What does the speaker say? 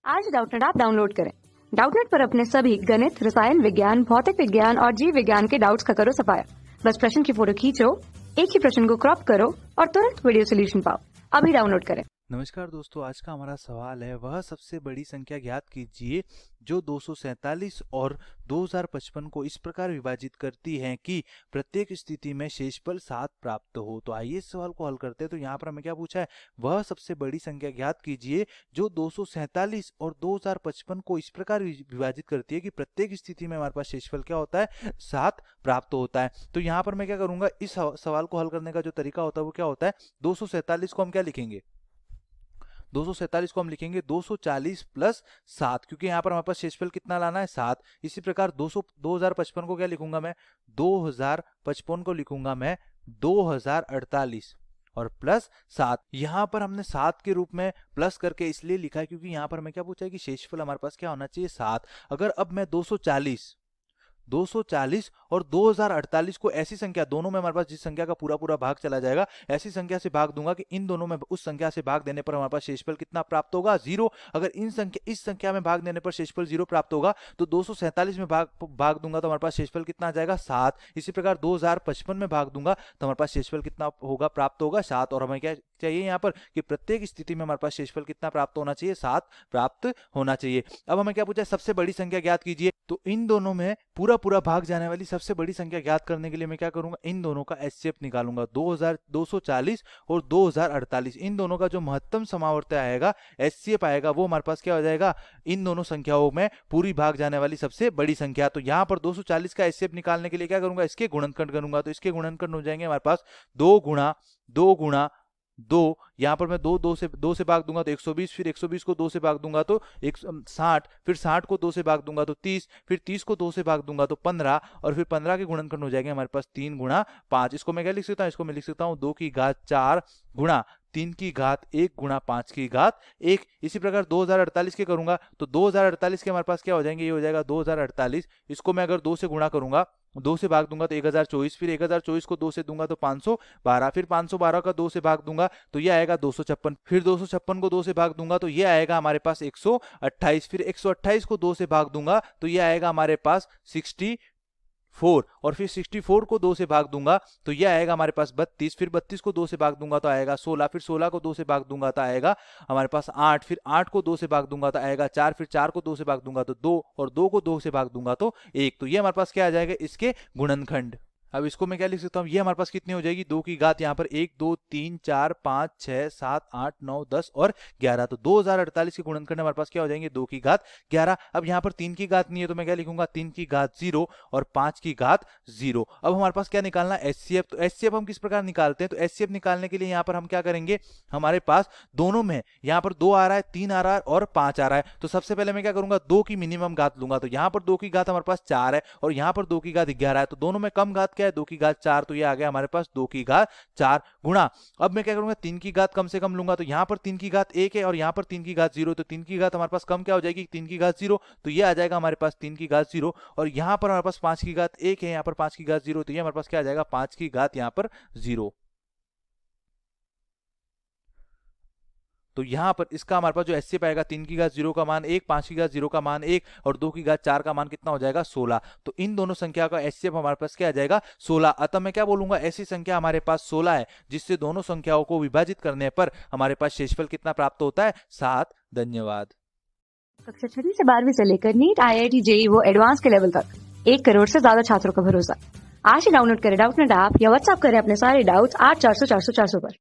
आज Doubtnut app download करें। Doubtnut पर अपने सभी गणित, रसायन विज्ञान, भौतिक विज्ञान और जीव विज्ञान के डाउट्स का करो सफाया। बस प्रश्न की फोटो खींचो, एक ही प्रश्न को क्रॉप करो और तुरंत वीडियो सोल्यूशन पाओ। अभी डाउनलोड करें। नमस्कार दोस्तों, आज का हमारा सवाल है वह सबसे बड़ी संख्या ज्ञात कीजिए जो 247 और 2055 को इस प्रकार विभाजित करती है कि प्रत्येक स्थिति में शेषफल 7 प्राप्त हो। तो आइए इस सवाल को हल करते हैं। तो यहाँ पर हमें क्या पूछा है, वह सबसे बड़ी संख्या ज्ञात कीजिए जो 247 और 2055 को इस प्रकार विभाजित करती है कि प्रत्येक स्थिति में हमारे पास शेषफल क्या होता है, 7 प्राप्त होता है। तो यहाँ पर मैं क्या करूंगा, इस सवाल को हल करने का जो तरीका होता है वो क्या होता है, 247 को हम क्या लिखेंगे, 247 को हम लिखेंगे 240 प्लस 7, क्योंकि यहाँ पर हमारे पास शेषफल कितना लाना है, 7। इसी प्रकार 2055 को क्या लिखूंगा मैं, 2055 को लिखूंगा मैं 2048 और प्लस 7। यहाँ पर हमने 7 के रूप में प्लस करके इसलिए लिखा है क्योंकि यहाँ पर हमें क्या पूछा है कि शेषफल हमारे पास क्या होना चाहिए, 7। अगर अब मैं 240 और 2048 को ऐसी संख्या, दोनों में हमारे पास जिस संख्या का पूरा पूरा भाग चला जाएगा, ऐसी संख्या से भाग दूंगा कि इन दोनों में उस संख्या से भाग देने पर हमारे पास शेषफल कितना प्राप्त होगा, 0। अगर इस संख्या में भाग देने पर शेषफल 0 प्राप्त होगा तो 247 में भाग दूंगा तो हमारे पास शेषफल कितना आ जाएगा, 7। इसी प्रकार 2055 में भाग दूंगा तो हमारे पास शेषफल कितना होगा, प्राप्त होगा 7। और हमें क्या चाहिए यहाँ पर कि प्रत्येक स्थिति में हमारे पास शेषफल कितना प्राप्त होना चाहिए, 7 प्राप्त होना चाहिए। अब हमें क्या पूछा है, सबसे बड़ी संख्या ज्ञात कीजिए। तो इन दोनों में पूरा भाग जाने वाली सबसे बड़ी संख्या ज्ञात करने के लिए मैं क्या करूंगा, इन दोनों का एचसीएफ निकालूंगा। 240 और 2048 इन दोनों का जो महत्तम समावर्त आएगा, एचसीएफ आएगा, वो हमारे पास क्या हो जाएगा, इन दोनों संख्याओं में पूरी भाग जाने वाली सबसे बड़ी संख्या। तो यहाँ पर 240 का एचसीएफ निकालने के लिए क्या करूंगा, इसके गुणनखंड करूंगा। तो इसके गुणनखंड हो जाएंगे हमारे पास 2 गुणा 2, यहाँ पर मैं 2 से भाग दूंगा तो 120, फिर 120 को 2 से भाग दूंगा तो 60, फिर 60 को 2 से भाग दूंगा तो 30, फिर 30 को 2 से भाग दूंगा तो 15, और फिर 15 के गुणनखंड हो जाएंगे हमारे पास 3 गुणा 5। इसको मैं क्या लिख सकता हूँ, इसको मैं लिख सकता हूँ 2 की घात 4 गुणा 3 की घात 1 गुणा 5 की घात 1। इसी प्रकार 2048 के करूंगा तो 2048 के हमारे पास क्या हो जाएंगे, ये हो जाएगा 2048। इसको मैं अगर 2 से गुणा करूंगा, 2 से भाग दूंगा तो 1024, फिर 1024 को 2 से दूंगा तो 512, फिर 512 का 2 से भाग दूंगा तो ये आएगा 256, फिर 256 को 2 से भाग दूंगा तो ये आएगा हमारे पास 128, फिर 128 को 2 से भाग दूंगा तो ये आएगा हमारे पास 64, और फिर 64 को 2 से भाग दूंगा तो ये आएगा हमारे पास 32, फिर 32 को 2 से भाग दूंगा तो आएगा 16, फिर 16 को 2 से भाग दूंगा तो आएगा हमारे पास 8, फिर 8 को 2 से भाग दूंगा तो आएगा 4, फिर 4 को 2 से भाग दूंगा तो 2, और 2 को 2 से भाग दूंगा तो 1। तो ये हमारे पास क्या आ जाएगा, इसके गुणनखंड। अब इसको मैं क्या लिख सकता हूँ, ये हमारे पास कितनी हो जाएगी, 2 की घात यहाँ पर 1 2 3 4 5 6 7 8 9 10 और 11। तो 2048 के गुणनखंड हमारे पास क्या हो जाएंगे, 2 की घात 11। अब यहाँ पर 3 की घात नहीं है तो मैं क्या लिखूंगा, 3 की घात 0 और 5 की घात 0। अब हमारे पास क्या निकालना है, एचसीएफ। तो एचसीएफ हम किस प्रकार निकालते हैं, तो एचसीएफ निकालने के लिए यहाँ पर हम क्या करेंगे, हमारे पास दोनों में यहाँ पर 2 आ रहा है, 3 आ रहा है और 5 आ रहा है। तो सबसे पहले मैं क्या करूंगा, 2 की मिनिमम घात लूंगा। तो यहाँ पर 2 की घात हमारे पास 4 है और यहाँ पर 2 की घात 11 है। तो दोनों में कम घात क्या है, 2 की घात 4। तो ये आ गया हमारे पास 2 की घात 4 गुणा। अब मैं क्या करूंगा, 3 की घात कम से कम लूंगा। तो यहाँ पर 3 की घात 1 है और यहाँ पर 3 की घात 0। तो 3 की घात हमारे पास कम क्या हो जाएगी, 3 की घात 0। तो ये आ जाएगा हमारे पास 3 की घात 0, और यहाँ पर हमारे पास 5 की घात 1 है, यहाँ पर 5 की घात 0। तो ये हमारे पास क्या आ जाएगा, 5 की घात यहाँ पर 0। तो यहाँ पर इसका हमारे पास जो एचसीएफ आएगा, 3 की घात 0 का मान 1, 5 की घात 0 का मान 1 और 2 की घात 4 का मान कितना हो जाएगा, 16। तो इन दोनों संख्या का एचसीएफ हमारे पास क्या आ जाएगा, 16। अतः मैं क्या बोलूंगा, ऐसी संख्या हमारे पास 16 है जिससे दोनों संख्याओं को विभाजित करने पर हमारे पास शेषफल कितना प्राप्त होता है, 7। धन्यवाद। कक्षा 6 से 12वीं से लेकर नीट, IIT, JEE वो एडवांस के लेवल तक 1 करोड़ से ज्यादा छात्रों का भरोसा। आज ही डाउनलोड करें डाउटनेट ऐप या व्हाट्सएप करें अपने सारे डाउट्स 8400 400 400 पर।